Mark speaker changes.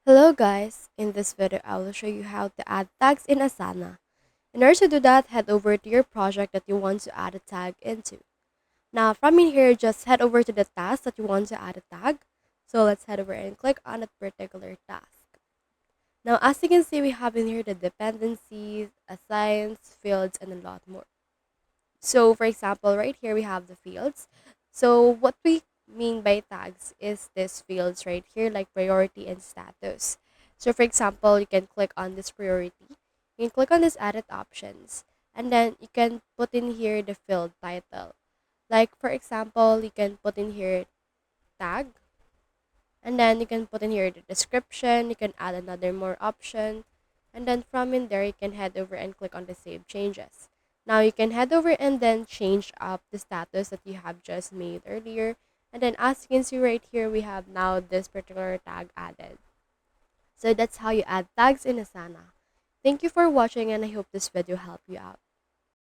Speaker 1: Hello guys, in this video I will show you how to add tags in Asana. In order to do that, head over to your project that you want to add a tag into. Now from in here, just head over to the task that you want to add a tag. So let's head over and click on that particular task. Now as you can see, we have in here the dependencies, assigns, fields, and a lot more. So for example, right here we have the fields. So what we mean by tags is this fields right here, like priority and status. So for example, you can click on this priority. You can click on this edit options, and then you can put in here the field title. Like for example, you can put in here tag, and then you can put in here the description. You can add another more option, and then from in there you can head over and click on the save changes. Now you can head over and then change up the status that you have just made earlier, and then as you can see right here, we have now this particular tag added. So that's how you add tags in Asana. Thank you for watching, and I hope this video helped you out.